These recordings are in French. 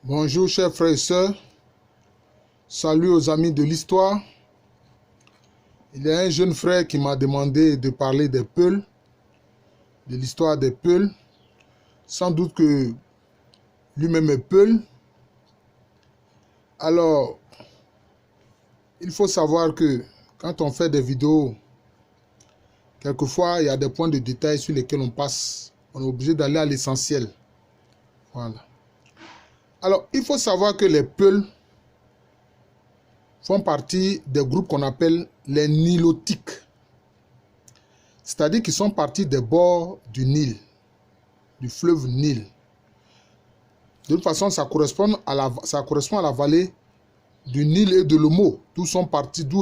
Bonjour chers frères et sœurs, salut aux amis de l'histoire. Il y a un jeune frère qui m'a demandé de parler des Peuls, de l'histoire des Peuls. Sans doute que lui-même est Peul. Alors, il faut savoir que quand on fait des vidéos, quelquefois il y a des points de détail sur lesquels on passe. On est obligé d'aller à l'essentiel. Voilà. Alors, il faut savoir que les Peuls font partie des groupes qu'on appelle les Nilotiques. C'est-à-dire qu'ils sont partis des bords du Nil, du fleuve Nil. De toute façon, ça correspond à la vallée du Nil et de l'Omo. D'où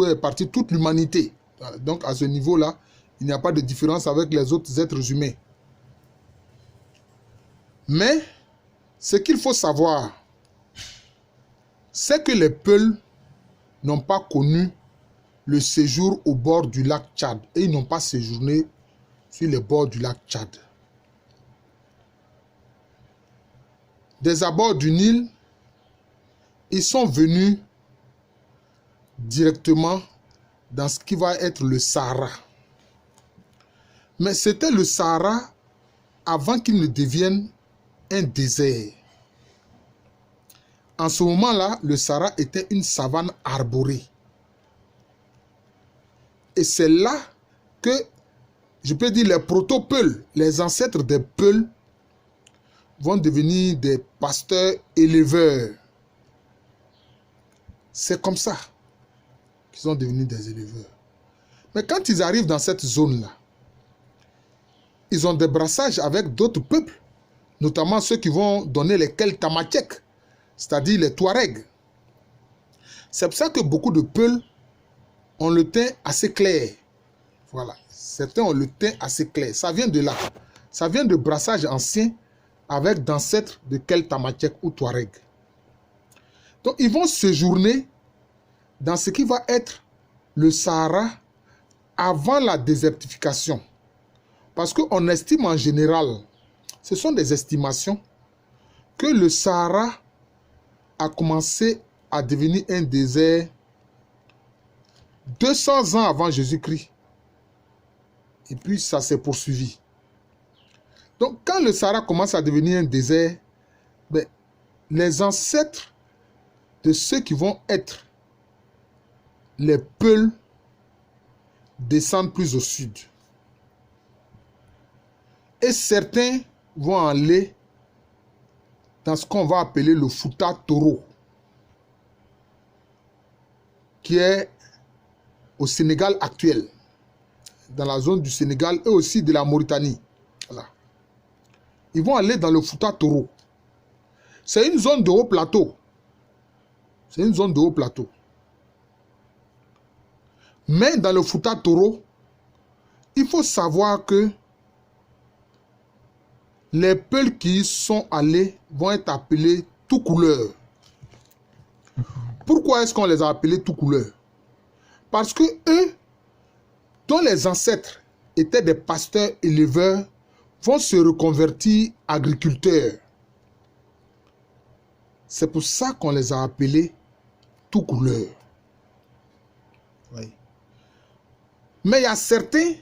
est partie toute l'humanité. Donc, à ce niveau-là, il n'y a pas de différence avec les autres êtres humains. Mais, ce qu'il faut savoir, c'est que les Peuls n'ont pas connu le séjour au bord du lac Tchad. Et ils n'ont pas séjourné sur les bords du lac Tchad. Des abords du Nil, ils sont venus directement dans ce qui va être le Sahara. Mais c'était le Sahara avant qu'il ne devienne un désert. En ce moment-là, le Sahara était une savane arborée. Et c'est là que, je peux dire, les proto-Peuls, les ancêtres des Peuls, vont devenir des pasteurs-éleveurs. C'est comme ça qu'ils sont devenus des éleveurs. Mais quand ils arrivent dans cette zone-là, ils ont des brassages avec d'autres peuples, notamment ceux qui vont donner les Keltamachèques, c'est-à-dire les Touaregs. C'est pour ça que beaucoup de Peuls ont le teint assez clair. Voilà. Certains ont le teint assez clair. Ça vient de là. Ça vient de brassages anciens avec d'ancêtres de Keltamachèques ou Touareg. Donc, ils vont séjourner dans ce qui va être le Sahara avant la désertification. Parce qu'on estime en général, ce sont des estimations, que le Sahara a commencé à devenir un désert 200 ans avant Jésus-Christ. Et puis ça s'est poursuivi. Donc quand le Sahara commence à devenir un désert, les ancêtres de ceux qui vont être les Peuls descendent plus au sud. Et certains vont aller dans ce qu'on va appeler le Fouta Toro, qui est au Sénégal actuel, dans la zone du Sénégal et aussi de la Mauritanie. Voilà. Ils vont aller dans le Fouta Toro. C'est une zone de haut plateau. C'est une zone de haut plateau. Mais dans le Fouta Toro, il faut savoir que les Peuls qui y sont allés vont être appelés tout couleur. Pourquoi est-ce qu'on les a appelés tout couleur? Parce que eux, dont les ancêtres étaient des pasteurs éleveurs, vont se reconvertir agriculteurs. C'est pour ça qu'on les a appelés tout couleur. Oui. Mais il y a certains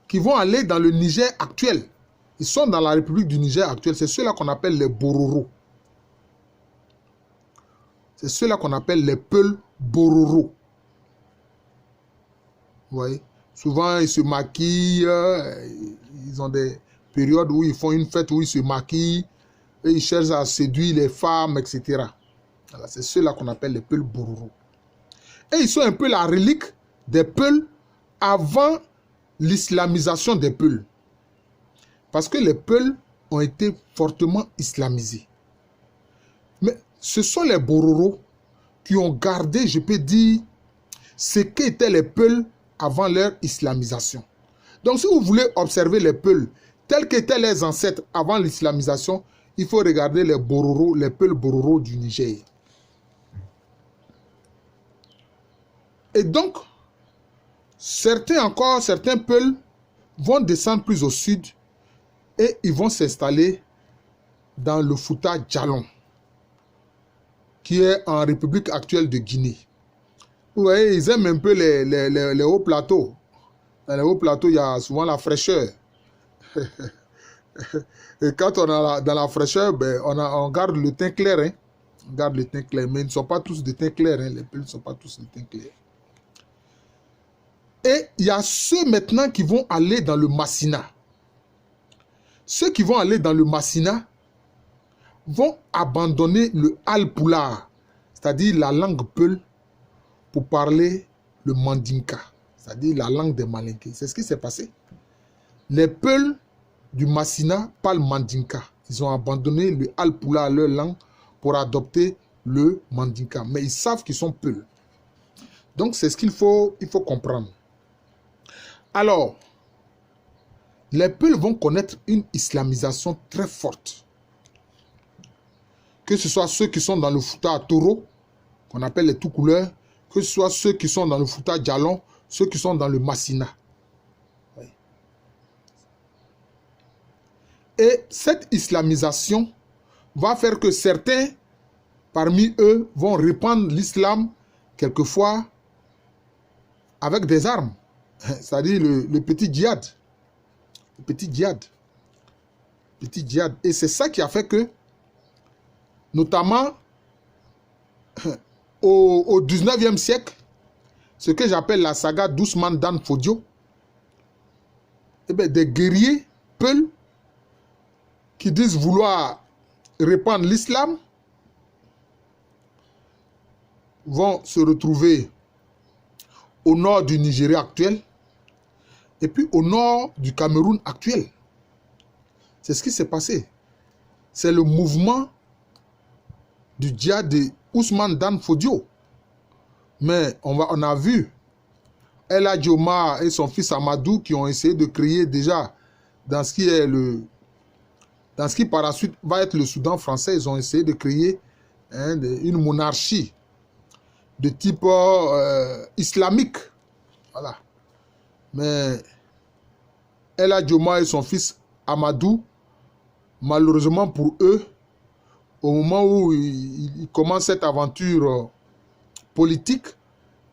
qui vont aller dans le Niger actuel. Ils sont dans la République du Niger actuelle. C'est ceux-là qu'on appelle les Bororo. C'est ceux-là qu'on appelle les Peuls Bororo. Vous voyez? Souvent, ils se maquillent. Ils ont des périodes où ils font une fête où ils se maquillent. Et ils cherchent à séduire les femmes, etc. Voilà, c'est ceux-là qu'on appelle les Peuls Bororo. Et ils sont un peu la relique des Peuls avant l'islamisation des Peuls. Parce que les Peuls ont été fortement islamisés. Mais ce sont les Bororo qui ont gardé, je peux dire, ce qu'étaient les Peuls avant leur islamisation. Donc si vous voulez observer les Peuls tels qu'étaient les ancêtres avant l'islamisation, il faut regarder les Bororo, les Peuls Bororo du Niger. Et donc, certains Peuls vont descendre plus au sud et ils vont s'installer dans le Fouta Djallon. qui est en République actuelle de Guinée. Vous voyez, ils aiment un peu les hauts plateaux. Dans les hauts plateaux, il y a souvent la fraîcheur. Et quand on a dans la fraîcheur, ben, on garde le teint clair. Hein. On garde le teint clair. Mais ils ne sont pas tous de teint clair. Hein. Les Peuls ne sont pas tous de teint clair. Et il y a ceux maintenant qui vont aller dans le Massina. Ceux qui vont aller dans le Massina vont abandonner le Alpulaar, c'est-à-dire la langue Peul, pour parler le Mandinka, c'est-à-dire la langue des Malinké. C'est ce qui s'est passé. Les Peuls du Massina parlent Mandinka. Ils ont abandonné le Alpulaar, leur langue, pour adopter le Mandinka. Mais ils savent qu'ils sont Peuls. Donc c'est ce qu'il faut comprendre. Alors, les Peuls vont connaître une islamisation très forte. Que ce soit ceux qui sont dans le Fouta à Toro, qu'on appelle les tout-couleurs, que ce soit ceux qui sont dans le Fouta Djalon, ceux qui sont dans le Massina. Oui. Et cette islamisation va faire que certains, parmi eux, vont répandre l'islam, quelquefois, avec des armes. C'est-à-dire le petit djihad. Le petit djihad. Petit djihad. Et c'est ça qui a fait que, notamment, au 19e siècle, ce que j'appelle la saga d'Ousmane Dan Fodio, eh bien, des guerriers Peuls qui disent vouloir répandre l'islam vont se retrouver au nord du Nigeria actuel et puis au nord du Cameroun actuel. C'est ce qui s'est passé. C'est le mouvement du djihad de Ousmane Dan Fodio. Mais on a vu El Hadji Omar et son fils Amadou qui ont essayé de créer déjà dans ce qui par la suite va être le Soudan français, ils ont essayé de créer une monarchie de type islamique. Voilà. Mais El Hadji Omar et son fils Amadou, malheureusement pour eux, au moment où ils commencent cette aventure politique,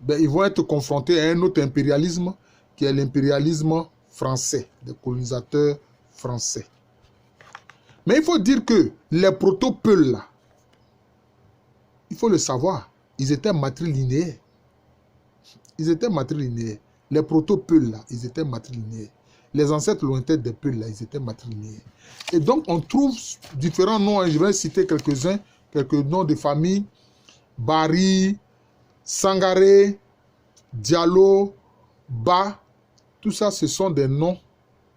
ben, ils vont être confrontés à un autre impérialisme qui est l'impérialisme français, des colonisateurs français. Mais il faut dire que les proto-Peuls, là, il faut le savoir, ils étaient matrilinéaires. Ils étaient matrilinéaires. Les proto-Peuls, là, ils étaient matrilinéaires. Les ancêtres lointains des Peuls, là, ils étaient matrilinéaires. Et donc, on trouve différents noms. Je vais citer quelques-uns, quelques noms de famille. Bari, Sangaré, Diallo, Ba. Tout ça, ce sont des noms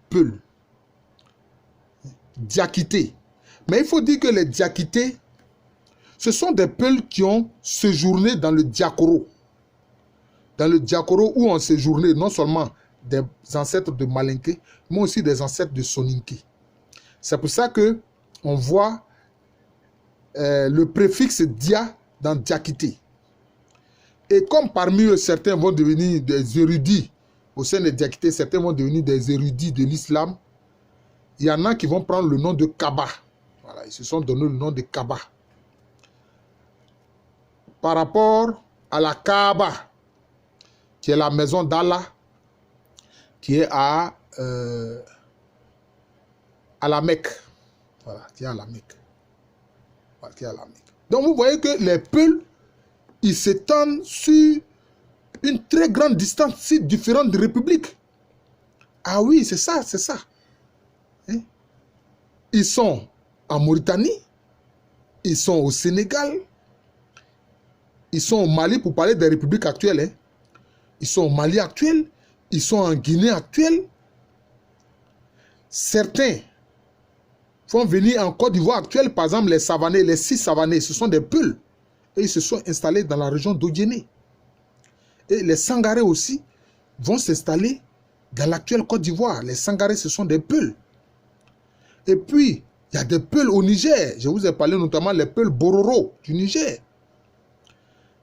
Peuls. Diakité. Mais il faut dire que les Diakités, ce sont des Peuls qui ont séjourné dans le Diakoro. Dans le Diakoro où ont séjourné non seulement des ancêtres de Malinké, mais aussi des ancêtres de Soninké. C'est pour ça que on voit le préfixe Dia dans Diakité. Et comme parmi eux, certains vont devenir des érudits, au sein des Diakités, certains vont devenir des érudits de l'islam, il y en a qui vont prendre le nom de Kaba. Voilà, ils se sont donné le nom de Kaba. Par rapport à la Kaaba, qui est la maison d'Allah, qui est à la Mecque. Voilà, qui est à la Mecque. Voilà, qui est à la Mecque. Donc vous voyez que les Peuls, ils s'étendent sur une très grande distance, si différente des républiques. Ah oui, c'est ça, c'est ça. Hein? Ils sont en Mauritanie, ils sont au Sénégal, ils sont au Mali, pour parler des républiques actuelles. Hein? Ils sont au Mali actuel, ils sont en Guinée actuelle. Certains vont venir en Côte d'Ivoire actuelle, par exemple les Savanais, les 6 Savanais, ce sont des Peuls. Et ils se sont installés dans la région d'Odjéné. Et les Sangarés aussi vont s'installer dans l'actuelle Côte d'Ivoire. Les Sangarés, ce sont des Peuls. Et puis, il y a des Peuls au Niger. Je vous ai parlé notamment des Peuls Bororo du Niger.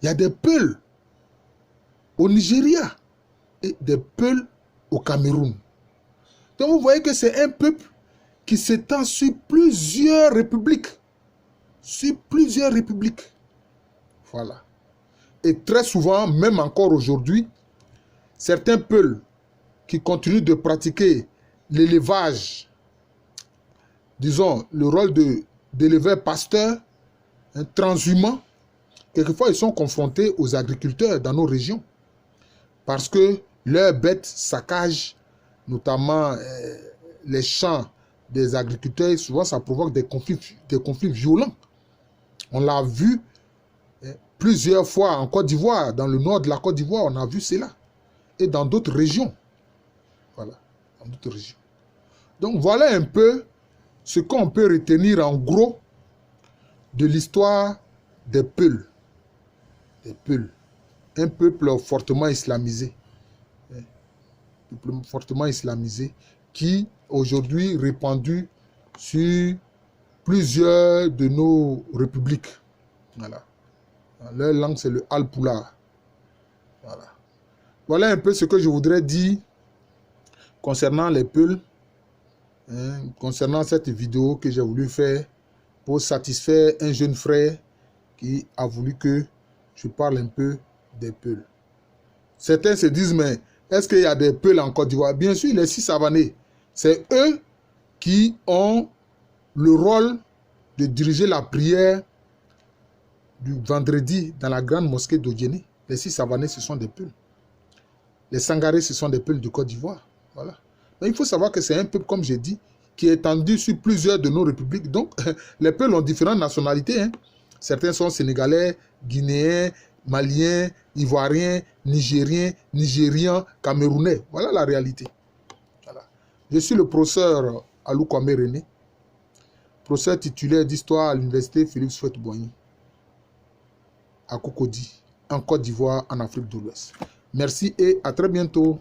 Il y a des Peuls au Nigeria et des Peuls au Cameroun. Donc vous voyez que c'est un peuple qui s'étend sur plusieurs républiques. Sur plusieurs républiques. Voilà. Et très souvent, même encore aujourd'hui, certains peuples qui continuent de pratiquer l'élevage, disons, le rôle d'éleveur pasteur, transhumant, quelquefois ils sont confrontés aux agriculteurs dans nos régions parce que leurs bêtes saccagent notamment les champs des agriculteurs. Souvent ça provoque des conflits violents. On l'a vu plusieurs fois en Côte d'Ivoire, dans le nord de la Côte d'Ivoire, on a vu cela. Et dans d'autres régions. Voilà, dans d'autres régions. Donc voilà un peu ce qu'on peut retenir en gros de l'histoire des Peuls. Des Peuls. Un peuple fortement islamisé. Un peuple fortement islamisé qui aujourd'hui répandu sur plusieurs de nos républiques. Voilà. Leur langue, c'est le Alpulaar. Voilà. Voilà un peu ce que je voudrais dire concernant les Peuls, concernant cette vidéo que j'ai voulu faire pour satisfaire un jeune frère qui a voulu que je parle un peu des Peuls. Certains se disent, mais est-ce qu'il y a des Peuls en Côte d'Ivoire? Bien sûr, les 6 Savanais, c'est eux qui ont le rôle de diriger la prière du vendredi dans la grande mosquée d'Odjéné. Les 6 Savanais, ce sont des Peuls. Les Sangarés, ce sont des Peuls de Côte d'Ivoire. Voilà. Mais il faut savoir que c'est un peuple, comme j'ai dit, qui est étendu sur plusieurs de nos républiques. Donc, les Peuls ont différentes nationalités. Certains sont sénégalais, guinéens, maliens, ivoiriens, nigériens, nigérians, camerounais. Voilà la réalité. Voilà. Je suis le professeur Alou Kwame René, professeur titulaire d'histoire à l'université Félix Houphouët-Boigny, à Cocody, en Côte d'Ivoire, en Afrique de l'Ouest. Merci et à très bientôt.